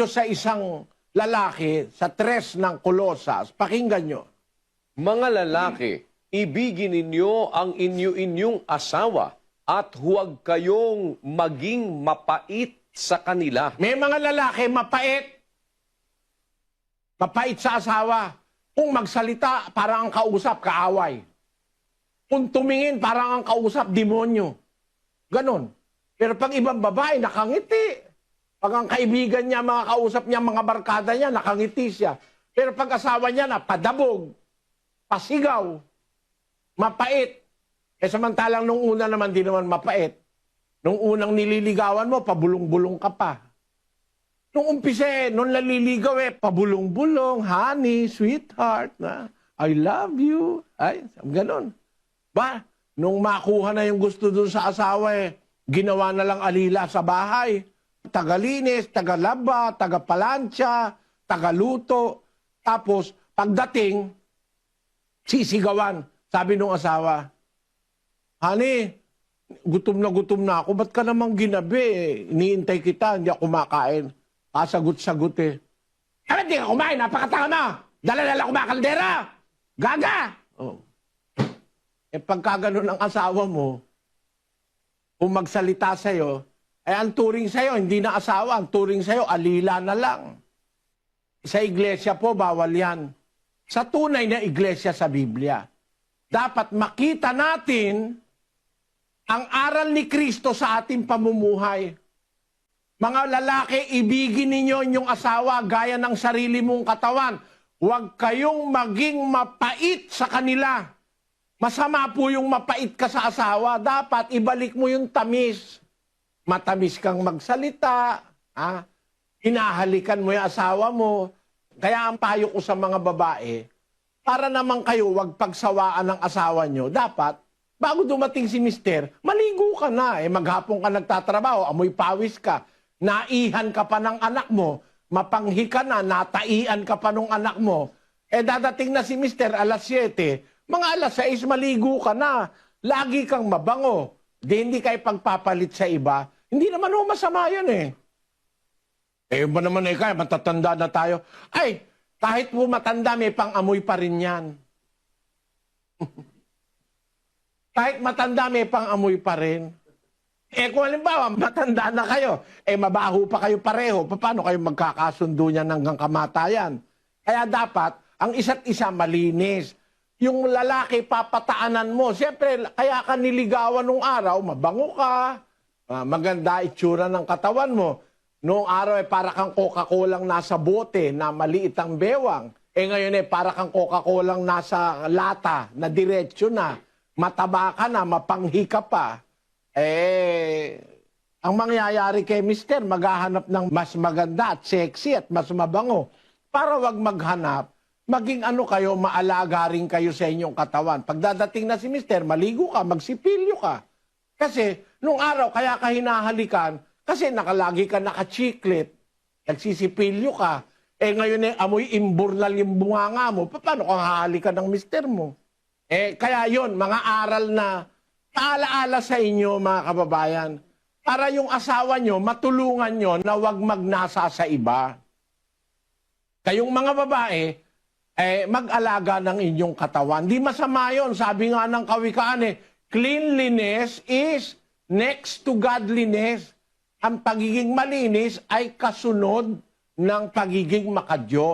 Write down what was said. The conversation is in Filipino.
sa isang lalaki sa 3 ng Kolosas. Pakinggan nyo. Mga lalaki, ibigin ninyo ang inyong asawa at huwag kayong maging mapait sa kanila. May mga lalaki mapait. Mapait sa asawa. Kung magsalita, parang ang kausap, kaaway. Kung tumingin, parang ang kausap, demonyo. Ganon. Pero pag ibang babae, nakangiti. Pag ang kaibigan niya, mga kausap niya, mga barkada niya, nakangiti siya. Pero pag asawa niya na, padabog, pasigaw, mapait. Eh samantalang nung una naman, di naman mapait. Nung unang nililigawan mo, pabulong-bulong ka pa. Nung umpisa nung naliligaw pabulong-bulong, honey, sweetheart, na, I love you. Ay, ganon. Ba, nung makuha na yung gusto dun sa asawa ginawa na lang alila sa bahay. Tagalinis, tagalaba, tagapalansya, tagaluto. Tapos, pagdating, sisigawan. Sabi nung asawa, honey, gutom na ako. Ba't ka namang ginabi? Iniintay kita, hindi ako kumakain. Kasagot-sagot Bakit di ka kumain? Napakatanga mo! Dala-dala ko kaldera! Gaga! Oh. Pagka ganun ang asawa mo, kung magsalita sa'yo, ang turing sa'yo, hindi na asawa. Ang turing sa'yo, alila na lang. Sa iglesia po, bawal yan. Sa tunay na iglesia sa Biblia, dapat makita natin ang aral ni Kristo sa ating pamumuhay. Mga lalaki, ibigin ninyo inyong asawa gaya ng sarili mong katawan. Huwag kayong maging mapait sa kanila. Masama po yung mapait ka sa asawa. Dapat ibalik mo yung tamis. Matamis kang magsalita. Hinahalikan mo yung asawa mo. Kaya ang payo ko sa mga babae, para naman kayo wag pagsawaan ng asawa nyo, dapat, bago dumating si mister, maligo ka na. Maghapon ka nagtatrabaho, amoy pawis ka. Naihan ka pa ng anak mo, mapanghi ka na, nataian ka pa ng anak mo, dadating na si mister alas 7, mga alas 6 maligo ka na, lagi kang mabango, hindi kayo pagpapalit sa iba, hindi naman masama yun ba naman kaya, matatanda na tayo, kahit po matanda, may pang-amoy pa rin yan. Kahit matanda, may pang-amoy pa rin. Kung halimbawa, matanda na kayo, mabaho pa kayo pareho, paano kayo magkakasundo niyan hanggang kamatayan? Kaya dapat, ang isa't isa malinis. Yung lalaki, papataanan mo. Siyempre, kaya ka niligawan nung araw, mabango ka, maganda itsura ng katawan mo. Noong araw, para kang Coca-Colang nasa bote na maliit ang bewang. Ngayon, para kang Coca-Colang nasa lata na diretsyo na. Mataba ka na, mapanghi ka pa. Ang mangyayari kay mister, maghahanap ng mas maganda at sexy at mas mabango. Para wag maghanap, maging kayo, maalaga rin kayo sa inyong katawan. Pagdadating na si mister, maligo ka, magsipilyo ka. Kasi, nung araw, kaya ka hinahalikan, kasi nakalagi ka nakachiklit, nagsisipilyo ka. Ngayon amoy imburnal yung bunganga mo, paano kang hahalikan ng mister mo? Kaya yon mga aral na paalaala sa inyo, mga kababayan, para yung asawa nyo, matulungan nyo na wag magnasa sa iba. Kayong mga babae, mag-alaga ng inyong katawan. Di masama yun. Sabi nga ng kawikaan, cleanliness is next to godliness. Ang pagiging malinis ay kasunod ng pagiging makadiyos.